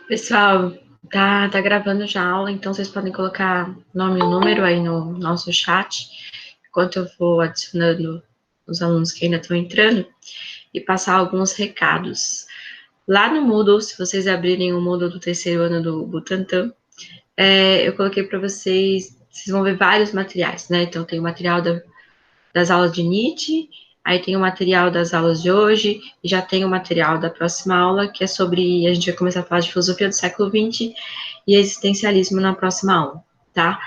Pessoal, tá gravando já a aula, então vocês podem colocar nome e número aí no nosso chat, enquanto eu vou adicionando os alunos que ainda estão entrando, e passar alguns recados. Lá no Moodle, se vocês abrirem o Moodle do terceiro ano do Butantan, eu coloquei para vocês vão ver vários materiais, né? Então tem o material das aulas de Nietzsche, aí tem o material das aulas de hoje, e já tem o material da próxima aula, que é sobre, a gente vai começar a falar de filosofia do século XX e existencialismo na próxima aula, tá?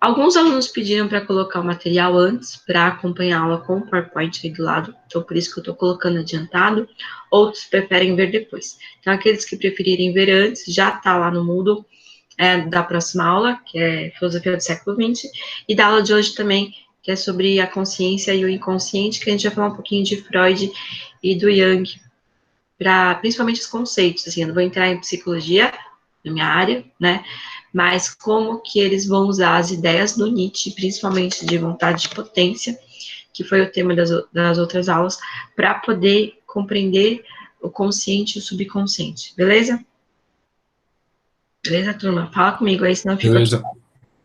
Alguns alunos pediram para colocar o material antes, para acompanhar a aula com o PowerPoint aí do lado, então por isso que eu estou colocando adiantado, outros preferem ver depois. Então, aqueles que preferirem ver antes, já está lá no Moodle, da próxima aula, que é Filosofia do Século XX, e da aula de hoje também, que é sobre a consciência e o inconsciente, que a gente vai falar um pouquinho de Freud e do Jung, principalmente os conceitos, assim, eu não vou entrar em psicologia, na minha área, né, mas como que eles vão usar as ideias do Nietzsche, principalmente de vontade de potência, que foi o tema das outras aulas, para poder compreender o consciente e o subconsciente, beleza? Beleza, turma? Fala comigo aí, senão fica... Beleza.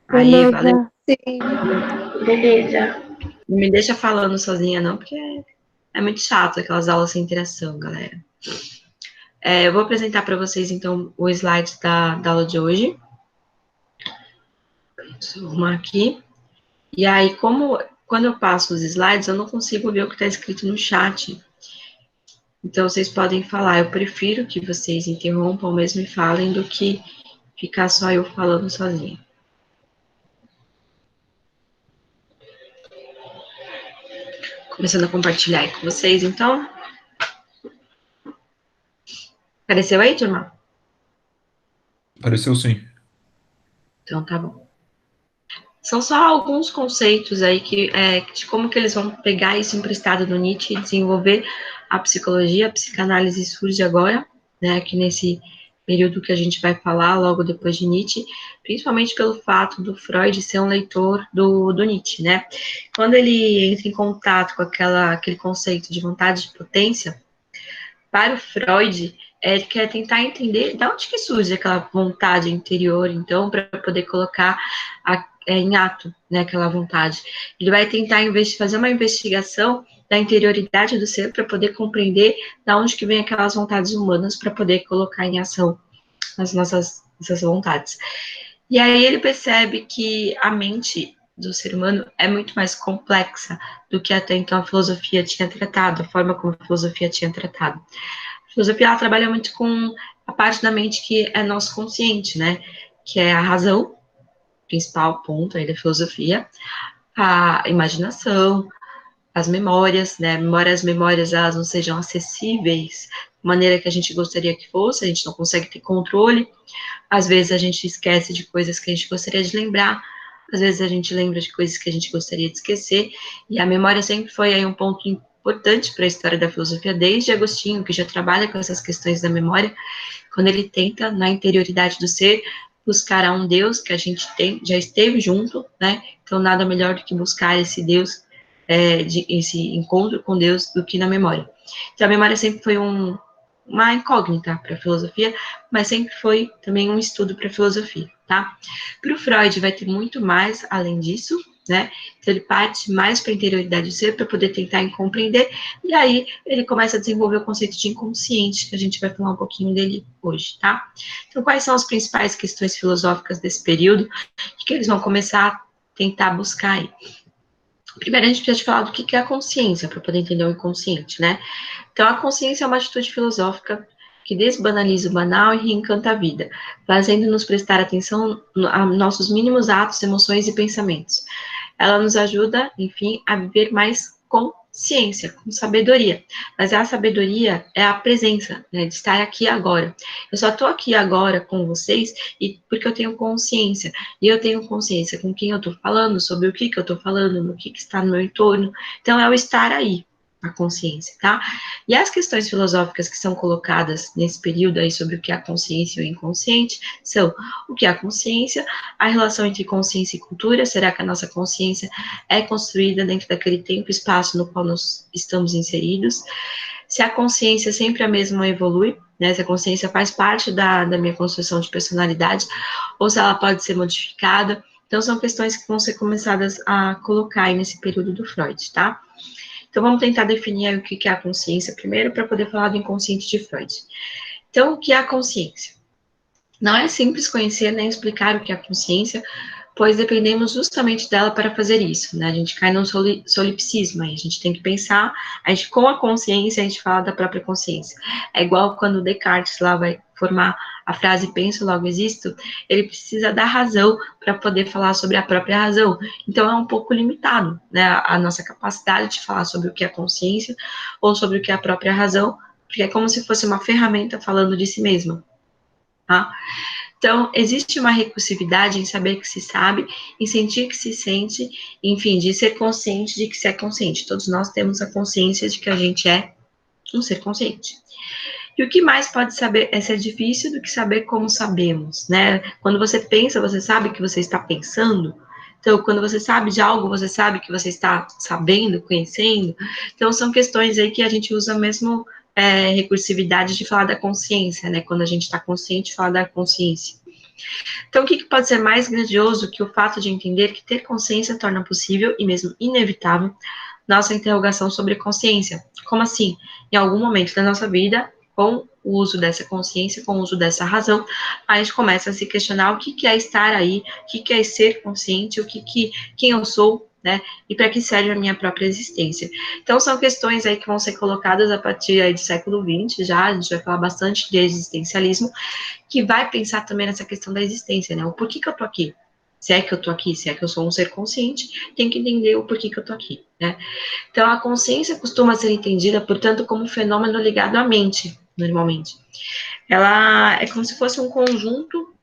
Aí, valeu. Beleza, sim. Beleza. Não me deixa falando sozinha, não, porque é muito chato aquelas aulas sem interação, galera. Eu vou apresentar para vocês, então, o slide da aula de hoje. Deixa eu arrumar aqui. E aí, quando eu passo os slides, eu não consigo ver o que está escrito no chat. Então, vocês podem falar. Eu prefiro que vocês interrompam mesmo e falem do que ficar só eu falando sozinha. Começando a compartilhar aí com vocês, então. Apareceu aí, turma? Apareceu sim. Então, tá bom. São só alguns conceitos aí de como que eles vão pegar isso emprestado do Nietzsche e desenvolver a psicologia. A psicanálise surge agora, né, aqui nesse período que a gente vai falar logo depois de Nietzsche, principalmente pelo fato do Freud ser um leitor do Nietzsche, né? Quando ele entra em contato com aquele conceito de vontade de potência, para o Freud, ele quer tentar entender de onde que surge aquela vontade interior, então, para poder colocar em ato, né, aquela vontade. Ele vai tentar fazer uma investigação da interioridade do ser para poder compreender de onde que vem aquelas vontades humanas para poder colocar em ação as essas vontades. E aí ele percebe que a mente do ser humano é muito mais complexa do que até então a filosofia tinha tratado, a forma como a filosofia tinha tratado. A filosofia ela trabalha muito com a parte da mente que é nosso consciente, né? Que é a razão, principal ponto aí da filosofia, a imaginação, as memórias, né? As memórias elas não sejam acessíveis da maneira que a gente gostaria que fosse, a gente não consegue ter controle. Às vezes a gente esquece de coisas que a gente gostaria de lembrar, às vezes a gente lembra de coisas que a gente gostaria de esquecer, e a memória sempre foi aí um ponto importante para a história da filosofia, desde Agostinho, que já trabalha com essas questões da memória, quando ele tenta, na interioridade do ser, buscar a um Deus que a gente já esteve junto, né? Então, nada melhor do que buscar esse Deus, esse encontro com Deus, do que na memória. Então, a memória sempre foi uma incógnita para a filosofia, mas sempre foi também um estudo para a filosofia, tá? Para o Freud vai ter muito mais além disso, né? Então ele parte mais para a interioridade do ser para poder tentar compreender, e aí ele começa a desenvolver o conceito de inconsciente, que a gente vai falar um pouquinho dele hoje, tá? Então, quais são as principais questões filosóficas desse período que eles vão começar a tentar buscar aí? Primeiro, a gente precisa falar do que é a consciência, para poder entender o inconsciente, né? Então, a consciência é uma atitude filosófica que desbanaliza o banal e reencanta a vida, fazendo-nos prestar atenção a nossos mínimos atos, emoções e pensamentos. Ela nos ajuda, enfim, a viver mais com ciência, com sabedoria. Mas a sabedoria é a presença, né, de estar aqui agora. Eu só estou aqui agora com vocês porque eu tenho consciência. E eu tenho consciência com quem eu estou falando, sobre o que eu estou falando, no que está no meu entorno. Então, é o estar aí, a consciência, tá? E as questões filosóficas que são colocadas nesse período aí sobre o que é a consciência e o inconsciente são o que é a consciência, a relação entre consciência e cultura, será que a nossa consciência é construída dentro daquele tempo e espaço no qual nós estamos inseridos? se a consciência sempre é a mesma ou evolui, né, se a consciência faz parte da minha construção de personalidade, ou se ela pode ser modificada. Então, são questões que vão ser começadas a colocar aí nesse período do Freud, tá? Então, vamos tentar definir aí o que é a consciência primeiro, para poder falar do inconsciente de Freud. Então, o que é a consciência? Não é simples conhecer nem explicar o que é a consciência, pois dependemos justamente dela para fazer isso, né? A gente cai num solipsismo, aí a gente tem que pensar, a gente, com a consciência, a gente fala da própria consciência. É igual quando Descartes lá vai formar a frase penso, logo existo, ele precisa da razão para poder falar sobre a própria razão. Então é um pouco limitado, né, a nossa capacidade de falar sobre o que é consciência ou sobre o que é a própria razão, porque é como se fosse uma ferramenta falando de si mesma, tá? Então, existe uma recursividade em saber que se sabe, em sentir que se sente, enfim, de ser consciente de que se é consciente. Todos nós temos a consciência de que a gente é um ser consciente. E o que mais pode saber é ser difícil do que saber como sabemos, né? Quando você pensa, você sabe que você está pensando. Então, quando você sabe de algo, você sabe que você está sabendo, conhecendo. Então, são questões aí que a gente usa mesmo recursividade de falar da consciência, né? Quando a gente está consciente, falar da consciência. Então, o que pode ser mais grandioso que o fato de entender que ter consciência torna possível e mesmo inevitável nossa interrogação sobre consciência? Como assim? Em algum momento da nossa vida, com o uso dessa consciência, com o uso dessa razão, a gente começa a se questionar o que é estar aí, o que é ser consciente, quem eu sou, né? E para que serve a minha própria existência. Então, são questões aí que vão ser colocadas a partir aí do século XX, já, a gente vai falar bastante de existencialismo, que vai pensar também nessa questão da existência, né? O porquê que eu tô aqui? Se é que eu tô aqui, se é que eu sou um ser consciente, tem que entender o porquê que eu tô aqui, né? Então, a consciência costuma ser entendida, portanto, como um fenômeno ligado à mente, normalmente. Ela é como se fosse um conjunto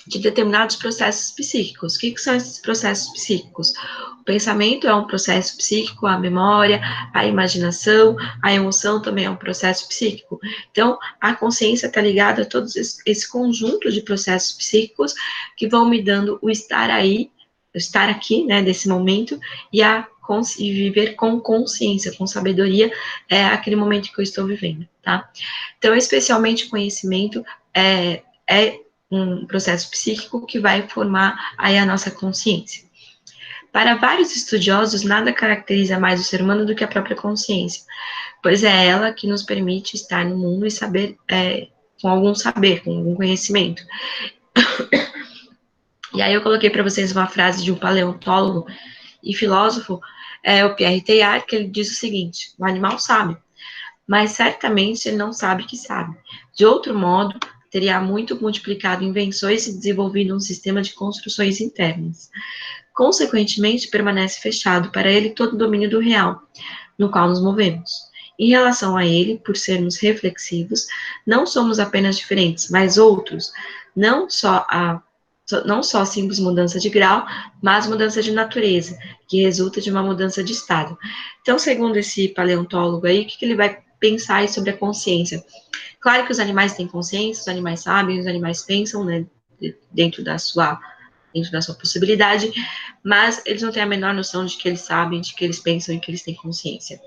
de determinados processos psíquicos. O que são esses processos psíquicos? O pensamento é um processo psíquico, a memória, a imaginação, a emoção também é um processo psíquico. Então, a consciência está ligada a todo esse conjunto de processos psíquicos que vão me dando o estar aí, o estar aqui, né, desse momento, e viver com consciência, com sabedoria, aquele momento que eu estou vivendo, tá? Então, especialmente conhecimento é um processo psíquico que vai formar aí a nossa consciência. Para vários estudiosos, nada caracteriza mais o ser humano do que a própria consciência, pois é ela que nos permite estar no mundo e saber, com algum saber, com algum conhecimento. E aí eu coloquei para vocês uma frase de um paleontólogo e filósofo, o Pierre Teilhard, que ele diz o seguinte: o animal sabe, mas certamente ele não sabe que sabe. De outro modo, teria muito multiplicado invenções e desenvolvido um sistema de construções internas. Consequentemente, permanece fechado para ele todo o domínio do real, no qual nos movemos. Em relação a ele, por sermos reflexivos, não somos apenas diferentes, mas outros, não só a simples mudança de grau, mas mudança de natureza, que resulta de uma mudança de estado. Então, segundo esse paleontólogo aí, o que ele vai pensar aí sobre a consciência? Claro que os animais têm consciência, os animais sabem, os animais pensam, né, dentro da sua possibilidade, mas eles não têm a menor noção de que eles sabem, de que eles pensam e que eles têm consciência.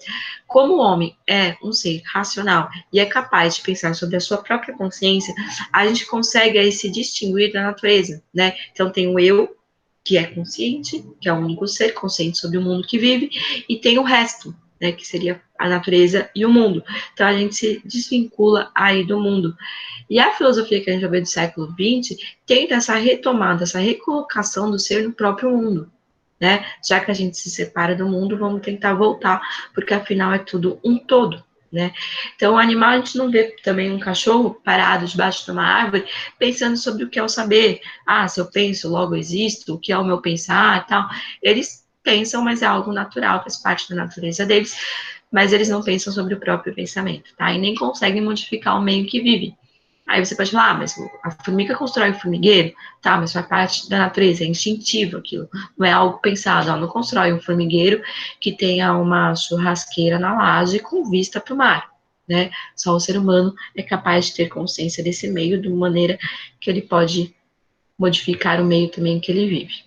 Como o homem é um ser racional e é capaz de pensar sobre a sua própria consciência, a gente consegue aí se distinguir da natureza, né? Então tem o eu, que é consciente, que é o único ser consciente sobre o mundo que vive, e tem o resto, né, que seria a natureza e o mundo. Então a gente se desvincula aí do mundo. E a filosofia que a gente vai ver do século XX tenta essa retomada, essa recolocação do ser no próprio mundo, né? Já que a gente se separa do mundo, vamos tentar voltar, porque afinal é tudo um todo, né? Então, o animal, a gente não vê também um cachorro parado debaixo de uma árvore, pensando sobre o que é o saber. Ah, se eu penso, logo existo, o que é o meu pensar, tal. Eles pensam, mas é algo natural, faz parte da natureza deles, mas eles não pensam sobre o próprio pensamento, tá? E nem conseguem modificar o meio que vive. Aí você pode falar, mas a formiga constrói o formigueiro, tá, mas faz parte da natureza, é instintivo aquilo, não é algo pensado, ela não constrói um formigueiro que tenha uma churrasqueira na laje com vista para o mar, né? Só o ser humano é capaz de ter consciência desse meio, de uma maneira que ele pode modificar o meio também que ele vive.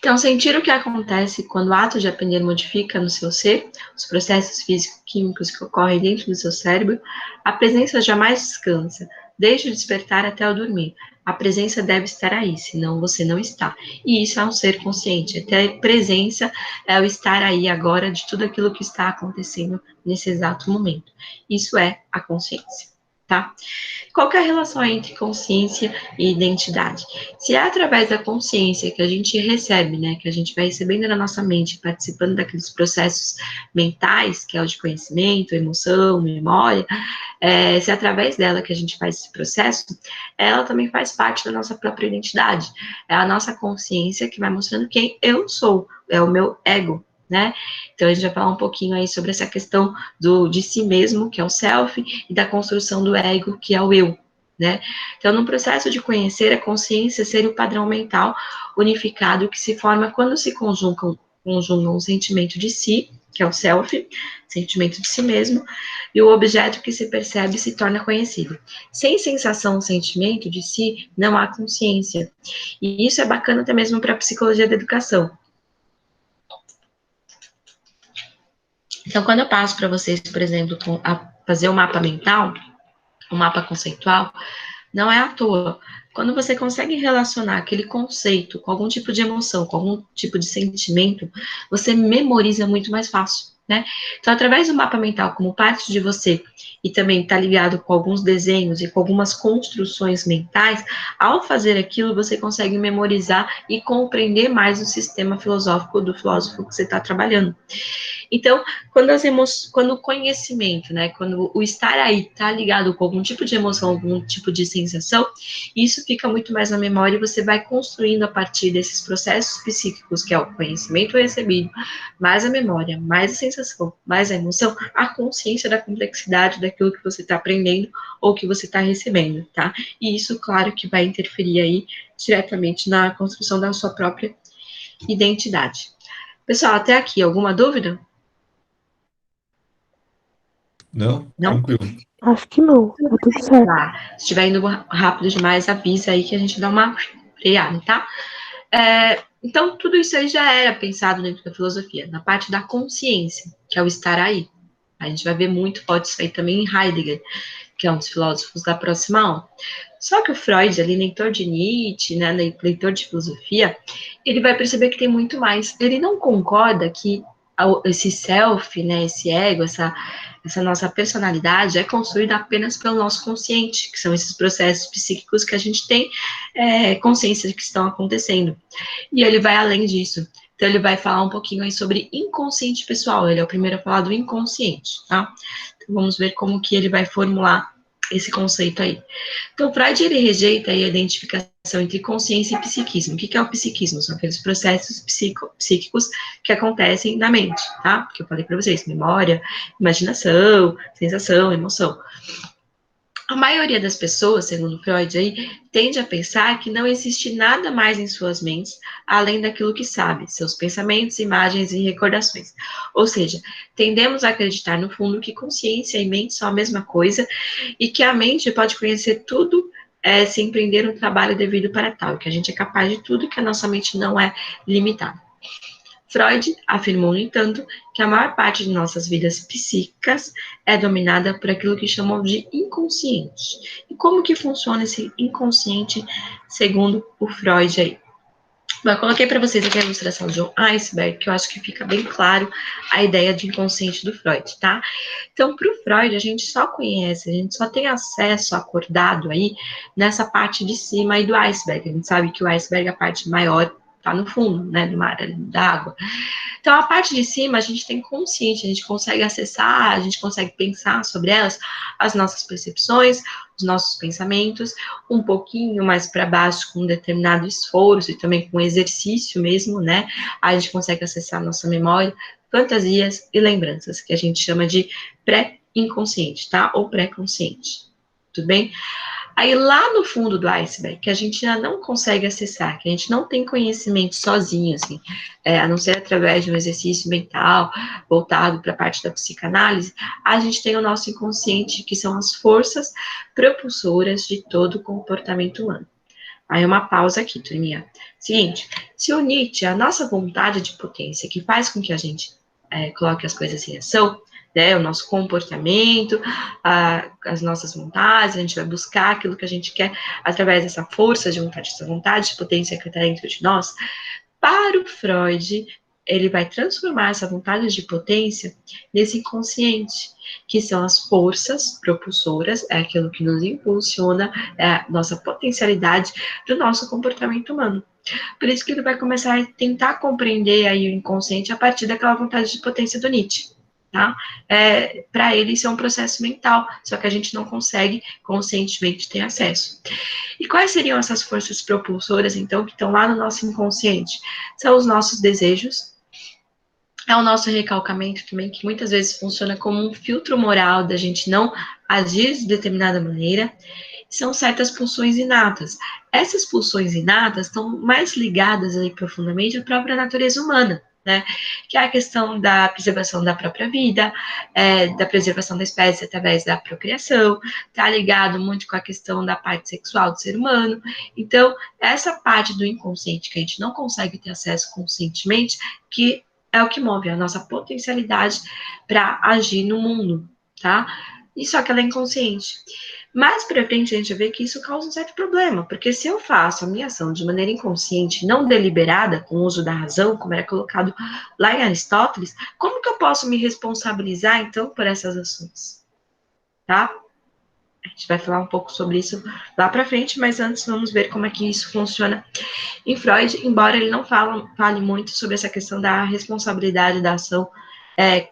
Então, sentir o que acontece quando o ato de aprender modifica no seu ser, os processos físico-químicos que ocorrem dentro do seu cérebro, a presença jamais descansa, desde o despertar até o dormir. A presença deve estar aí, senão você não está. E isso é um ser consciente. Ter presença é o estar aí agora de tudo aquilo que está acontecendo nesse exato momento. Isso é a consciência, tá? Qual que é a relação entre consciência e identidade? Se é através da consciência que a gente recebe, né, que a gente vai recebendo na nossa mente, participando daqueles processos mentais, que é o de conhecimento, emoção, memória, se é através dela que a gente faz esse processo, ela também faz parte da nossa própria identidade. É a nossa consciência que vai mostrando quem eu sou, é o meu ego, né? Então a gente vai falar um pouquinho aí sobre essa questão de si mesmo, que é o self, e da construção do ego, que é o eu, né? Então, no processo de conhecer, a consciência seria o padrão mental unificado que se forma quando se conjugam um sentimento de si, que é o self, sentimento de si mesmo, e o objeto que se percebe se torna conhecido. Sem sensação, sentimento de si, não há consciência. E isso é bacana até mesmo para a psicologia da educação. Então, quando eu passo para vocês, por exemplo, a fazer o mapa mental, o mapa conceitual, não é à toa. Quando você consegue relacionar aquele conceito com algum tipo de emoção, com algum tipo de sentimento, você memoriza muito mais fácil, né? Então, através do mapa mental, como parte de você, e também está ligado com alguns desenhos e com algumas construções mentais, ao fazer aquilo, você consegue memorizar e compreender mais o sistema filosófico do filósofo que você está trabalhando. Então, quando o conhecimento, né, quando o estar aí está ligado com algum tipo de emoção, algum tipo de sensação, isso fica muito mais na memória e você vai construindo a partir desses processos psíquicos, que é o conhecimento recebido, mais a memória, mais a sensação, mais a emoção, a consciência da complexidade daquilo que você está aprendendo ou que você está recebendo, tá? E isso, claro, que vai interferir aí diretamente na construção da sua própria identidade. Pessoal, até aqui, alguma dúvida? Não? Não? Tranquilo. Acho que não, tá tudo certo. Tá. Se estiver indo rápido demais, avisa aí que a gente dá uma freada, tá? Então, tudo isso aí já era pensado dentro da filosofia, na parte da consciência, que é o estar aí. A gente vai ver muito forte isso aí também em Heidegger, que é um dos filósofos da próxima aula. Só que o Freud, ali, leitor de Nietzsche, né, leitor de filosofia, ele vai perceber que tem muito mais. Ele não concorda que esse self, né, esse ego, essa nossa personalidade é construída apenas pelo nosso consciente, que são esses processos psíquicos que a gente tem consciência de que estão acontecendo. E ele vai além disso. Então, ele vai falar um pouquinho aí sobre inconsciente pessoal. Ele é o primeiro a falar do inconsciente, tá? Então, vamos ver como que ele vai formular esse conceito aí. Então, Freud, ele rejeita aí a identificação entre consciência e psiquismo. O que é o psiquismo? São aqueles processos psíquicos que acontecem na mente, tá? Que eu falei para vocês, memória, imaginação, sensação, emoção. A maioria das pessoas, segundo Freud, aí, tende a pensar que não existe nada mais em suas mentes além daquilo que sabe, seus pensamentos, imagens e recordações. Ou seja, tendemos a acreditar no fundo que consciência e mente são a mesma coisa e que a mente pode conhecer tudo se empreender um trabalho devido para tal, que a gente é capaz de tudo, que a nossa mente não é limitada. Freud afirmou, no entanto, que a maior parte de nossas vidas psíquicas é dominada por aquilo que chamam de inconsciente. E como que funciona esse inconsciente, segundo o Freud aí? Bom, eu coloquei para vocês aqui a ilustração de um iceberg, que eu acho que fica bem claro a ideia de inconsciente do Freud, tá? Então, para o Freud, a gente só conhece, a gente só tem acesso acordado aí nessa parte de cima aí do iceberg. A gente sabe que o iceberg, a parte maior, está no fundo, né, do mar, da água. Então, a parte de cima, a gente tem consciente, a gente consegue acessar, a gente consegue pensar sobre elas, as nossas percepções, os nossos pensamentos, um pouquinho mais para baixo, com um determinado esforço e também com exercício mesmo, né? A gente consegue acessar a nossa memória, fantasias e lembranças, que a gente chama de pré-inconsciente, tá? Ou pré-consciente. Tudo bem? Aí lá no fundo do iceberg, que a gente ainda não consegue acessar, que a gente não tem conhecimento sozinho, assim, a não ser através de um exercício mental voltado para a parte da psicanálise, a gente tem o nosso inconsciente, que são as forças propulsoras de todo o comportamento humano. Aí uma pausa aqui, turminha. Seguinte, se o Nietzsche, a nossa vontade de potência, que faz com que a gente coloque as coisas em ação, né, o nosso comportamento, as nossas vontades, a gente vai buscar aquilo que a gente quer através dessa força de vontade, essa vontade de potência que está dentro de nós. Para o Freud, ele vai transformar essa vontade de potência nesse inconsciente, que são as forças propulsoras, é aquilo que nos impulsiona, é a nossa potencialidade do nosso comportamento humano. Por isso que ele vai começar a tentar compreender aí o inconsciente a partir daquela vontade de potência do Nietzsche. Tá? Para ele, isso é um processo mental, só que a gente não consegue conscientemente ter acesso. E quais seriam essas forças propulsoras, então, que estão lá no nosso inconsciente? São os nossos desejos, é o nosso recalcamento também, que muitas vezes funciona como um filtro moral da gente não agir de determinada maneira. São certas pulsões inatas. Essas pulsões inatas estão mais ligadas aí profundamente à própria natureza humana, né? Que é a questão da preservação da própria vida, da preservação da espécie através da procriação, está ligado muito com a questão da parte sexual do ser humano. Então, essa parte do inconsciente que a gente não consegue ter acesso conscientemente, que é o que move a nossa potencialidade para agir no mundo, tá? E só que ela é inconsciente. Mais para frente a gente vê que isso causa um certo problema, porque se eu faço a minha ação de maneira inconsciente, não deliberada, com o uso da razão, como era colocado lá em Aristóteles, como que eu posso me responsabilizar, então, por essas ações? Tá? A gente vai falar um pouco sobre isso lá para frente, mas antes vamos ver como é que isso funciona em Freud, embora ele não fale muito sobre essa questão da responsabilidade da ação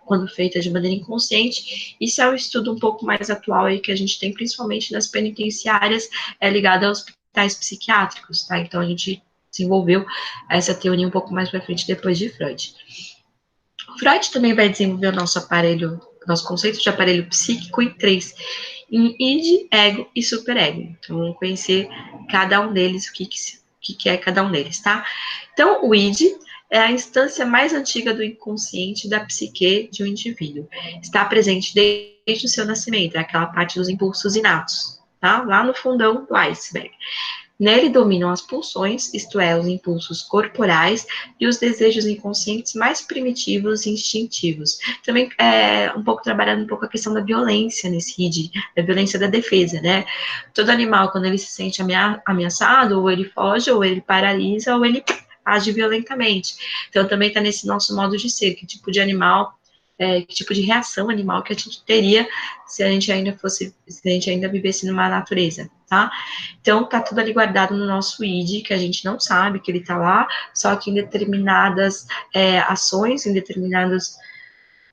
quando feita de maneira inconsciente. Isso é um estudo um pouco mais atual aí que a gente tem, principalmente nas penitenciárias ligadas aos hospitais psiquiátricos, tá? Então a gente desenvolveu essa teoria um pouco mais para frente depois de Freud. Freud também vai desenvolver o nosso aparelho, nosso conceito de aparelho psíquico em três, em id, ego e superego. Então vamos conhecer cada um deles, o que é cada um deles, tá? Então o id é a instância mais antiga do inconsciente da psique de um indivíduo. Está presente desde o seu nascimento, é aquela parte dos impulsos inatos, tá? Lá no fundão do iceberg. Nele dominam as pulsões, isto é, os impulsos corporais e os desejos inconscientes mais primitivos e instintivos. Também um pouco trabalhando um pouco a questão da violência nesse id, da violência da defesa, né? Todo animal, quando ele se sente ameaçado, ou ele foge, ou ele paralisa, ou ele age violentamente. Então também está nesse nosso modo de ser, que tipo de animal, que tipo de reação animal que a gente teria se a gente ainda vivesse numa natureza, tá? Então, tá tudo ali guardado no nosso id, que a gente não sabe que ele tá lá, só que em determinadas ações, em determinados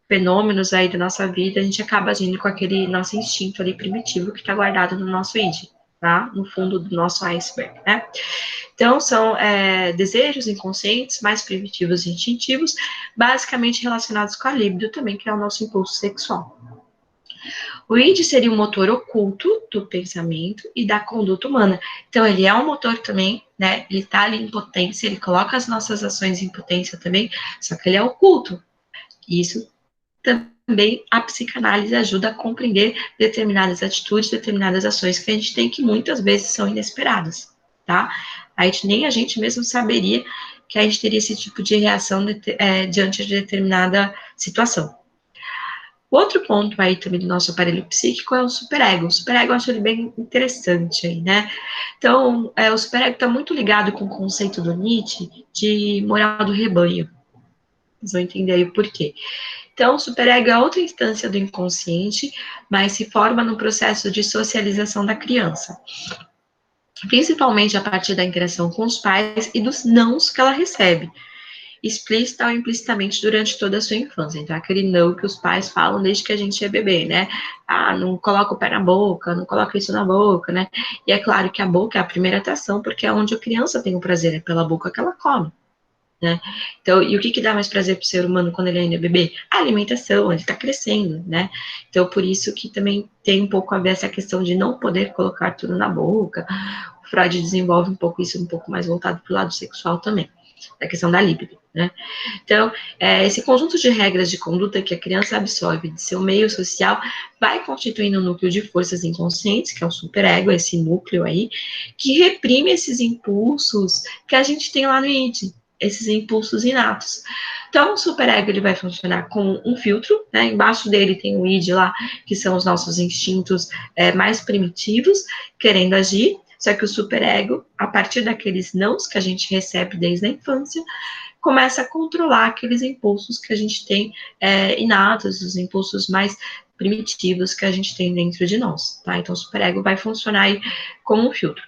fenômenos aí da nossa vida, a gente acaba agindo com aquele nosso instinto ali primitivo que tá guardado no nosso id, tá? No fundo do nosso iceberg, né? Então, são desejos inconscientes, mais primitivos e instintivos, basicamente relacionados com a libido também, que é o nosso impulso sexual. O id seria um motor oculto do pensamento e da conduta humana. Então, ele é um motor também, né? Ele está ali em potência, ele coloca as nossas ações em potência também, só que ele é oculto. Isso também a psicanálise ajuda a compreender determinadas atitudes, determinadas ações que a gente tem que muitas vezes são inesperadas, tá? Nem a gente mesmo saberia que a gente teria esse tipo de reação diante de determinada situação. O outro ponto aí também do nosso aparelho psíquico é o superego. O superego eu acho ele bem interessante aí, né? Então, o superego está muito ligado com o conceito do Nietzsche de moral do rebanho. Vocês vão entender aí o porquê. Então, o superego é outra instância do inconsciente, mas se forma no processo de socialização da criança. Principalmente a partir da interação com os pais e dos nãos que ela recebe, explícita ou implicitamente durante toda a sua infância. Então, aquele não que os pais falam desde que a gente é bebê, né? Ah, não coloca o pé na boca, não coloca isso na boca, né? E é claro que a boca é a primeira atração, porque é onde a criança tem o prazer, é pela boca que ela come, né? Então, e o que dá mais prazer para o ser humano quando ele ainda é bebê? A alimentação, ele está crescendo, né? Então, por isso que também tem um pouco a ver essa questão de não poder colocar tudo na boca. O Freud desenvolve um pouco isso, um pouco mais voltado para o lado sexual também, da questão da libido. né? Então, esse conjunto de regras de conduta que a criança absorve de seu meio social vai constituindo um núcleo de forças inconscientes, que é o superego, esse núcleo aí, que reprime esses impulsos que a gente tem lá no id, esses impulsos inatos. Então, o superego ele vai funcionar como um filtro, né? Embaixo dele tem o id lá, que são os nossos instintos mais primitivos, querendo agir. Só que o superego, a partir daqueles nãos que a gente recebe desde a infância, começa a controlar aqueles impulsos que a gente tem inatos, os impulsos mais primitivos que a gente tem dentro de nós, tá? Então, o superego vai funcionar aí como um filtro.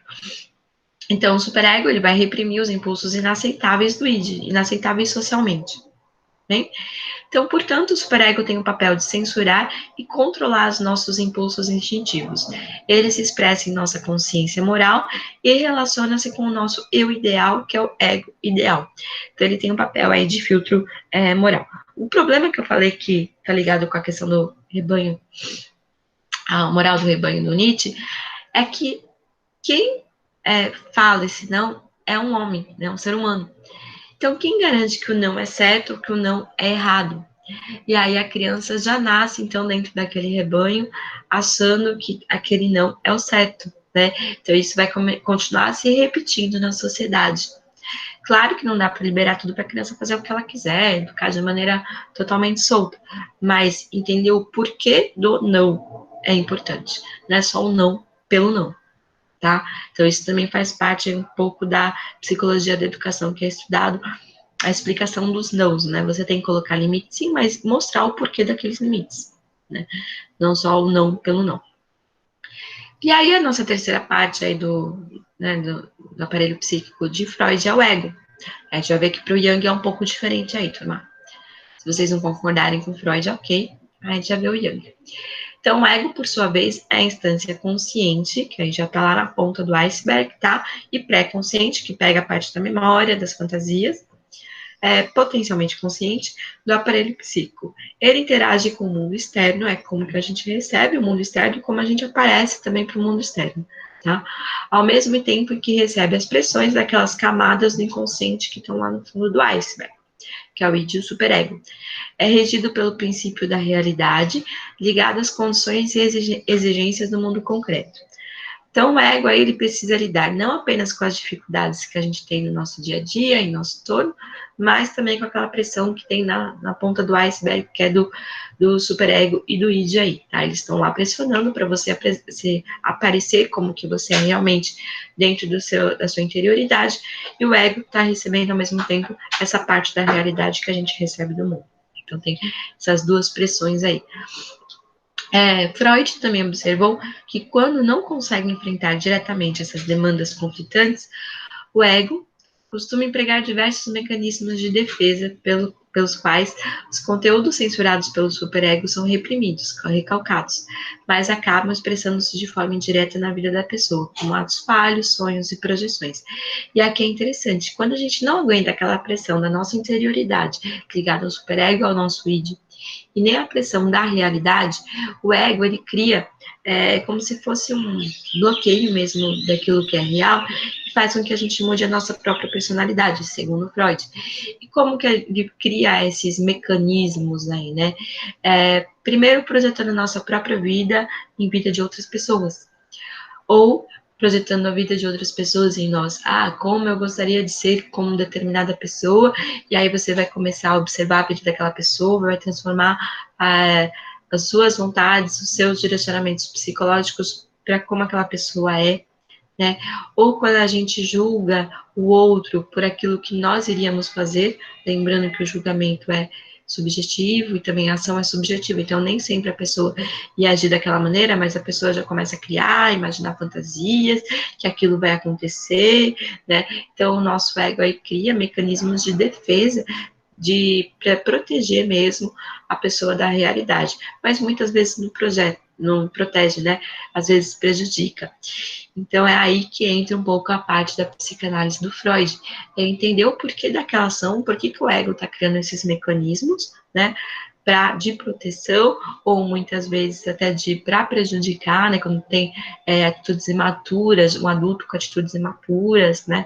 Então, o superego, ele vai reprimir os impulsos inaceitáveis do id, inaceitáveis socialmente, né? Então, portanto, o superego tem o papel de censurar e controlar os nossos impulsos instintivos. Ele se expressa em nossa consciência moral e relaciona-se com o nosso eu ideal, que é o ego ideal. Então, ele tem um papel aí de filtro moral. O problema que eu falei que está ligado com a questão do rebanho, a moral do rebanho do Nietzsche, é que quem fala esse não é um homem, né, um ser humano. Então, quem garante que o não é certo, que o não é errado? E aí a criança já nasce, então, dentro daquele rebanho, achando que aquele não é o certo, né? Então, isso vai continuar se repetindo na sociedade. Claro que não dá para liberar tudo para a criança fazer o que ela quiser, educar de maneira totalmente solta, mas entender o porquê do não é importante. Não é só o não pelo não, tá? Então, isso também faz parte um pouco da psicologia da educação, que é estudado a explicação dos nãos, né? Você tem que colocar limites, sim, mas mostrar o porquê daqueles limites, né? Não só o não pelo não. E aí, a nossa terceira parte aí do aparelho psíquico de Freud é o ego. A gente vai ver que para o Jung é um pouco diferente aí, turma. Se vocês não concordarem com Freud, ok. A gente já vê o Jung. Então, o ego, por sua vez, é a instância consciente, que aí já está lá na ponta do iceberg, tá? E pré-consciente, que pega a parte da memória, das fantasias, potencialmente consciente, do aparelho psíquico. Ele interage com o mundo externo, é como que a gente recebe o mundo externo e como a gente aparece também para o mundo externo, tá? Ao mesmo tempo que recebe as pressões daquelas camadas do inconsciente que estão lá no fundo do iceberg, que é o id e o superego. É regido pelo princípio da realidade, ligado às condições e exigências do mundo concreto. Então, o ego aí, ele precisa lidar não apenas com as dificuldades que a gente tem no nosso dia a dia, em nosso entorno, mas também com aquela pressão que tem na ponta do iceberg, que é do superego e do id aí, tá? Eles estão lá pressionando para você aparecer como que você é realmente dentro da sua interioridade, e o ego está recebendo ao mesmo tempo essa parte da realidade que a gente recebe do mundo. Então, tem essas duas pressões aí. Freud também observou que quando não consegue enfrentar diretamente essas demandas conflitantes, o ego costuma empregar diversos mecanismos de defesa pelos quais os conteúdos censurados pelo superego são reprimidos, recalcados, mas acabam expressando-se de forma indireta na vida da pessoa, como atos falhos, sonhos e projeções. E aqui é interessante, quando a gente não aguenta aquela pressão da nossa interioridade ligada ao superego, ao nosso id, e nem a pressão da realidade, o ego, ele cria como se fosse um bloqueio mesmo daquilo que é real, que faz com que a gente mude a nossa própria personalidade, segundo Freud. E como que ele cria esses mecanismos aí, né? Primeiro, projetando a nossa própria vida em vida de outras pessoas. Ou projetando a vida de outras pessoas em nós. Como eu gostaria de ser como determinada pessoa, e aí você vai começar a observar a vida daquela pessoa, vai transformar as suas vontades, os seus direcionamentos psicológicos para como aquela pessoa é, né? Ou quando a gente julga o outro por aquilo que nós iríamos fazer, lembrando que o julgamento é subjetivo e também a ação é subjetiva, então nem sempre a pessoa ia agir daquela maneira, mas a pessoa já começa a criar, imaginar fantasias, que aquilo vai acontecer, né? Então o nosso ego aí cria mecanismos de defesa para proteger mesmo a pessoa da realidade, mas muitas vezes não protege, né? Às vezes prejudica. Então é aí que entra um pouco a parte da psicanálise do Freud, é entender o porquê daquela ação, por que o ego está criando esses mecanismos, né? de proteção, ou muitas vezes até para prejudicar, né, quando tem atitudes imaturas, um adulto com atitudes imaturas, né,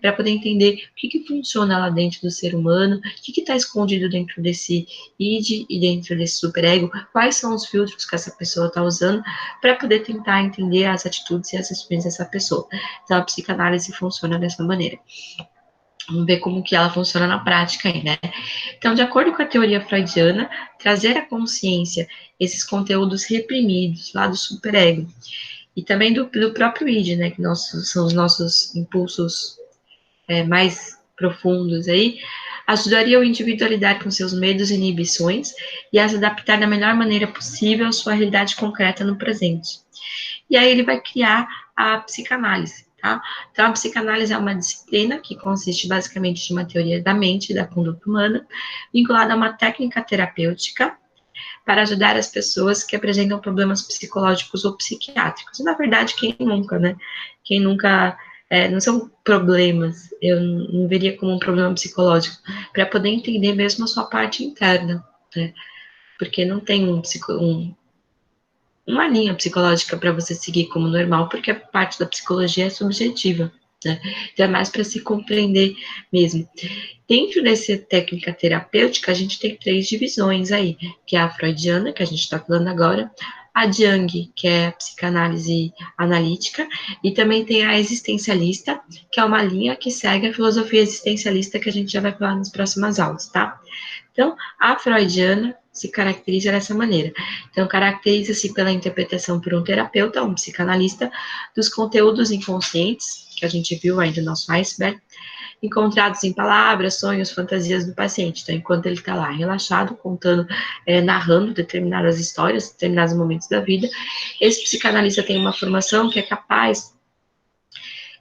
para poder entender o que funciona lá dentro do ser humano, o que está escondido dentro desse id e dentro desse superego, quais são os filtros que essa pessoa está usando, para poder tentar entender as atitudes e as ações dessa pessoa. Então, a psicanálise funciona dessa maneira. Vamos ver como que ela funciona na prática aí, né? Então, de acordo com a teoria freudiana, trazer à consciência esses conteúdos reprimidos lá do superego e também do próprio id, né, que são os nossos impulsos mais profundos aí, ajudaria o indivíduo a lidar com seus medos e inibições e a se adaptar da melhor maneira possível à sua realidade concreta no presente. E aí ele vai criar a psicanálise, tá? Então, a psicanálise é uma disciplina que consiste basicamente de uma teoria da mente e da conduta humana, vinculada a uma técnica terapêutica para ajudar as pessoas que apresentam problemas psicológicos ou psiquiátricos. E, na verdade, quem nunca, né? Quem nunca... não são problemas, eu não veria como um problema psicológico, para poder entender mesmo a sua parte interna, né? Porque não tem uma linha psicológica para você seguir como normal, porque a parte da psicologia é subjetiva, né? Então é mais para se compreender mesmo. Dentro dessa técnica terapêutica, a gente tem 3 divisões aí, que é a freudiana, que a gente está falando agora, a Jung, que é a psicanálise analítica, e também tem a existencialista, que é uma linha que segue a filosofia existencialista, que a gente já vai falar nas próximas aulas, tá? Então, a freudiana se caracteriza dessa maneira. Então, caracteriza-se pela interpretação por um terapeuta, um psicanalista, dos conteúdos inconscientes, que a gente viu aí do nosso iceberg, encontrados em palavras, sonhos, fantasias do paciente. Então, enquanto ele está lá relaxado, contando, narrando determinadas histórias, determinados momentos da vida, esse psicanalista tem uma formação que é capaz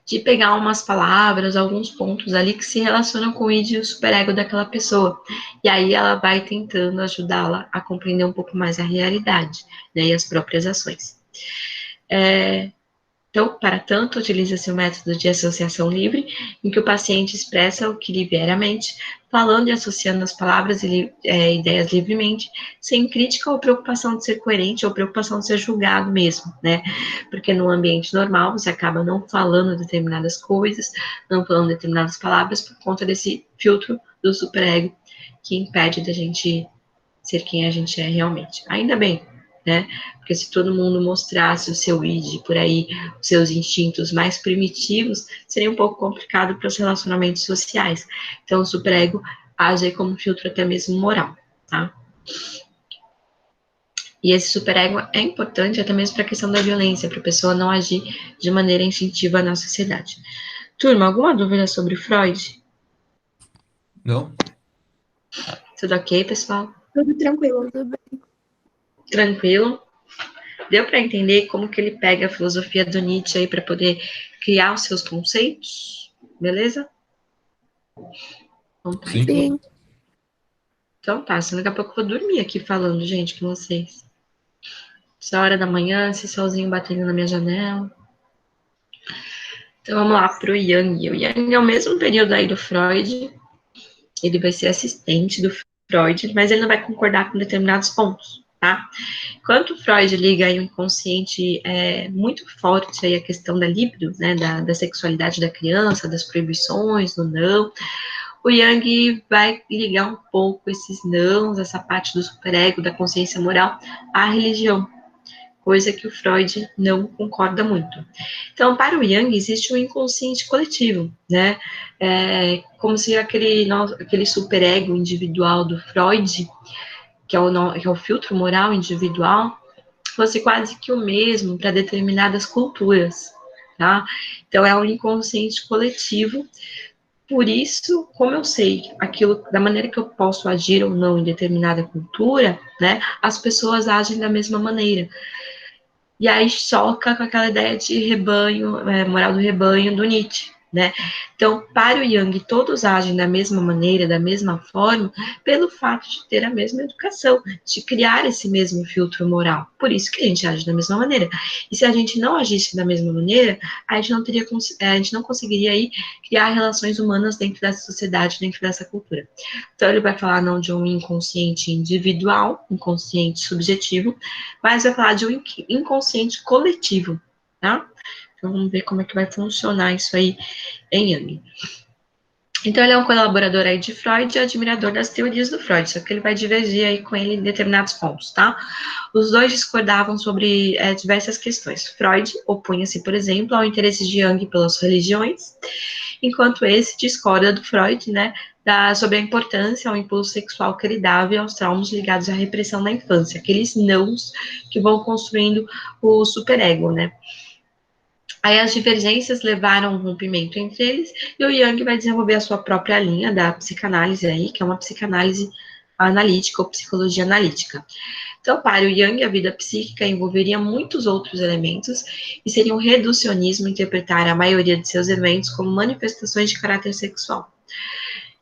de pegar umas palavras, alguns pontos ali que se relacionam com o id e o superego daquela pessoa. E aí ela vai tentando ajudá-la a compreender um pouco mais a realidade, né, e as próprias ações. Então, para tanto, utiliza-se o método de associação livre, em que o paciente expressa o que lhe vier à mente, falando e associando as palavras e ideias livremente, sem crítica ou preocupação de ser coerente ou preocupação de ser julgado mesmo, né? Porque no ambiente normal você acaba não falando determinadas coisas, não falando determinadas palavras por conta desse filtro do superego que impede da gente ser quem a gente é realmente. Ainda bem, né? Porque se todo mundo mostrasse o seu id por aí, os seus instintos mais primitivos, seria um pouco complicado para os relacionamentos sociais. Então, o superego age como filtro até mesmo moral, tá? E esse superego é importante até mesmo para a questão da violência, para a pessoa não agir de maneira instintiva na sociedade. Turma, alguma dúvida sobre Freud? Não? Tudo ok, pessoal? Tudo tranquilo. Tudo bem. Tranquilo? Deu para entender como que ele pega a filosofia do Nietzsche aí para poder criar os seus conceitos? Beleza? Vamos Sim. Sim. Então tá, senão daqui a pouco eu vou dormir aqui falando, gente, com vocês. Essa hora da manhã, esse solzinho batendo na minha janela. Então vamos lá pro Jung. O Jung é o mesmo período aí do Freud. Ele vai ser assistente do Freud, mas ele não vai concordar com determinados pontos, tá? Enquanto Freud liga aí o inconsciente muito forte aí a questão da libido, né, da sexualidade da criança, das proibições, do não, o Jung vai ligar um pouco esses nãos, essa parte do superego, da consciência moral, à religião, coisa que o Freud não concorda muito. Então, para o Jung, existe um inconsciente coletivo, né? Como se aquele superego individual do Freud, que é o filtro moral individual, fosse quase que o mesmo para determinadas culturas, tá? Então, é um inconsciente coletivo. Por isso, como eu sei aquilo, da maneira que eu posso agir ou não em determinada cultura, né, as pessoas agem da mesma maneira. E aí choca com aquela ideia de rebanho, moral do rebanho do Nietzsche, né? Então, para o Jung, todos agem da mesma maneira, da mesma forma, pelo fato de ter a mesma educação, de criar esse mesmo filtro moral. Por isso que a gente age da mesma maneira. E se a gente não agisse da mesma maneira, a gente não conseguiria aí criar relações humanas dentro dessa sociedade, dentro dessa cultura. Então, ele vai falar não de um inconsciente individual, inconsciente subjetivo, mas vai falar de um inconsciente coletivo, tá? Então, vamos ver como é que vai funcionar isso aí em Jung. Então, ele é um colaborador aí de Freud e admirador das teorias do Freud, só que ele vai divergir aí com ele em determinados pontos, tá? Os dois discordavam sobre diversas questões. Freud opunha-se, por exemplo, ao interesse de Jung pelas religiões, enquanto esse discorda do Freud, né, sobre a importância ao impulso sexual que ele dava e aos traumas ligados à repressão na infância, aqueles nãos que vão construindo o superego, né? Aí as divergências levaram a um rompimento entre eles, e o Jung vai desenvolver a sua própria linha da psicanálise aí, que é uma psicanálise analítica ou psicologia analítica. Então, para o Jung, a vida psíquica envolveria muitos outros elementos e seria um reducionismo interpretar a maioria de seus eventos como manifestações de caráter sexual.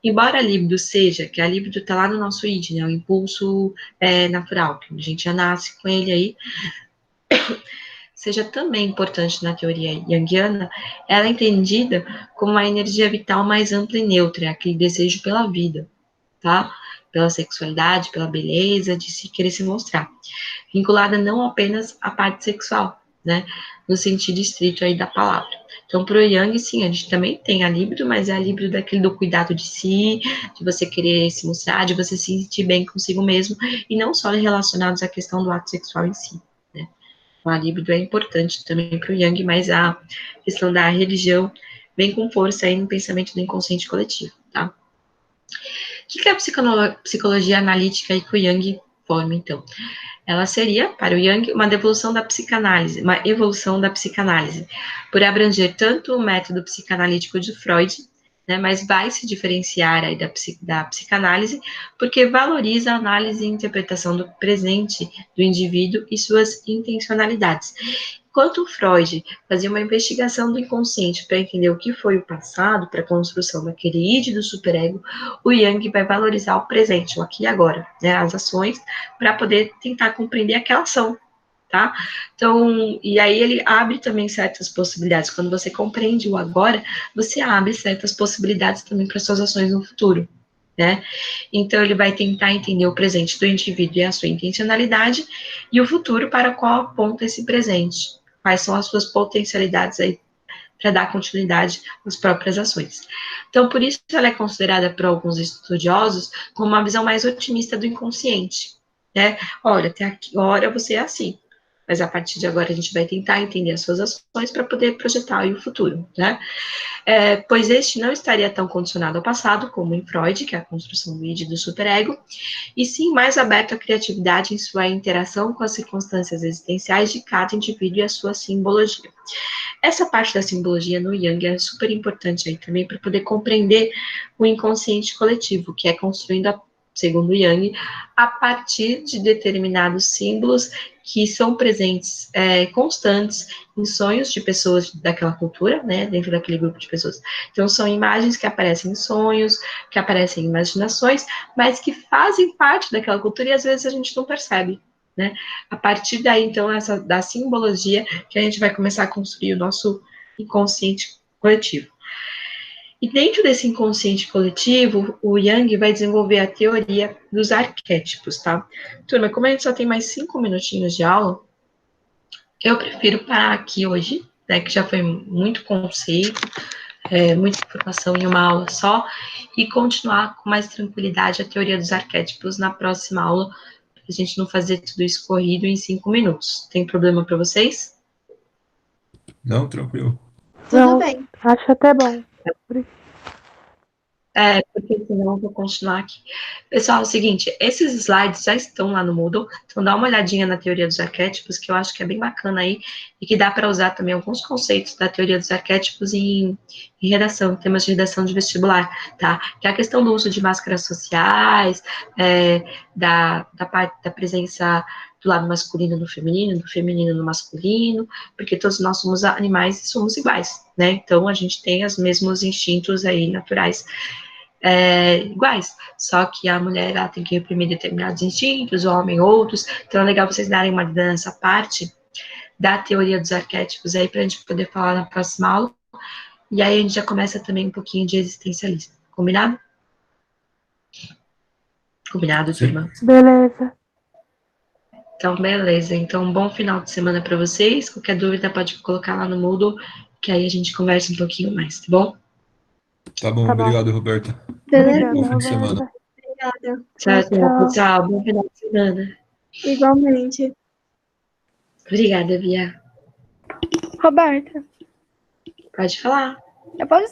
Embora a libido seja, que a libido está lá no nosso id, né, o impulso natural, que a gente já nasce com ele aí, seja também importante na teoria junguiana, ela é entendida como uma energia vital mais ampla e neutra, aquele desejo pela vida, tá? Pela sexualidade, pela beleza, de se querer se mostrar. Vinculada não apenas à parte sexual, né? No sentido estrito aí da palavra. Então, para o Jung, sim, a gente também tem a libido, mas é a libido daquele do cuidado de si, de você querer se mostrar, de você se sentir bem consigo mesmo, e não só relacionados à questão do ato sexual em si, né? A libido é importante também para o Jung, mas a questão da religião vem com força aí no pensamento do inconsciente coletivo, tá? O que é a psicologia analítica aí que o Jung forma, então? Ela seria, para o Jung, uma evolução da psicanálise, por abranger tanto o método psicanalítico de Freud, né, mas vai se diferenciar aí da psicanálise, porque valoriza a análise e interpretação do presente do indivíduo e suas intencionalidades. Enquanto Freud fazia uma investigação do inconsciente para entender o que foi o passado, para a construção daquele id do superego, o Jung vai valorizar o presente, o aqui e agora, né, as ações, para poder tentar compreender aquela ação, tá? Então, e aí ele abre também certas possibilidades. Quando você compreende o agora, você abre certas possibilidades também para suas ações no futuro, né? Então, ele vai tentar entender o presente do indivíduo e a sua intencionalidade, e o futuro para qual aponta esse presente. Quais são as suas potencialidades aí para dar continuidade às próprias ações. Então, por isso ela é considerada por alguns estudiosos como uma visão mais otimista do inconsciente, né? Olha, até aqui, hora você é assim, mas a partir de agora a gente vai tentar entender as suas ações para poder projetar aí o futuro, né? Pois este não estaria tão condicionado ao passado, como em Freud, que é a construção do id do superego, e sim mais aberto à criatividade em sua interação com as circunstâncias existenciais de cada indivíduo e a sua simbologia. Essa parte da simbologia no Jung é super importante aí também para poder compreender o inconsciente coletivo, que é construindo, segundo Jung, a partir de determinados símbolos que são presentes, constantes em sonhos de pessoas daquela cultura, né, dentro daquele grupo de pessoas. Então, são imagens que aparecem em sonhos, que aparecem em imaginações, mas que fazem parte daquela cultura e às vezes a gente não percebe, né? A partir daí, então, da simbologia, que a gente vai começar a construir o nosso inconsciente coletivo. E dentro desse inconsciente coletivo, o Jung vai desenvolver a teoria dos arquétipos, tá? Turma, como a gente só tem mais 5 minutinhos de aula, eu prefiro parar aqui hoje, né, que já foi muito conceito, muita informação em uma aula só, e continuar com mais tranquilidade a teoria dos arquétipos na próxima aula, para a gente não fazer tudo isso corrido em 5 minutos. Tem problema para vocês? Não, tranquilo. Tudo Não, bem. acho até bom. Porque senão eu vou continuar aqui. Pessoal, é o seguinte, esses slides já estão lá no Moodle, então dá uma olhadinha na teoria dos arquétipos, que eu acho que é bem bacana aí, e que dá para usar também alguns conceitos da teoria dos arquétipos em redação, em temas de redação de vestibular, tá? Que é a questão do uso de máscaras sociais, da parte da presença do lado masculino no feminino, do feminino no masculino, porque todos nós somos animais e somos iguais, né? Então, a gente tem os mesmos instintos aí naturais iguais, só que a mulher ela tem que reprimir determinados instintos, o homem outros, então é legal vocês darem uma lida nessa parte da teoria dos arquétipos aí, pra gente poder falar na próxima aula, e aí a gente já começa também um pouquinho de existencialismo, combinado? Combinado, Sim. turma? Beleza. Então, beleza. Então, bom final de semana para vocês. Qualquer dúvida pode colocar lá no Moodle, que aí a gente conversa um pouquinho mais, tá bom? Tá bom, Tá bom. obrigado, Roberta. Beleza, Bom Obrigada, fim de semana. Roberta. obrigada. Tchau, Tchau, tchau, tchau. pessoal. Bom final de semana. Igualmente. Obrigada, Bia. Roberta, Pode falar. eu posso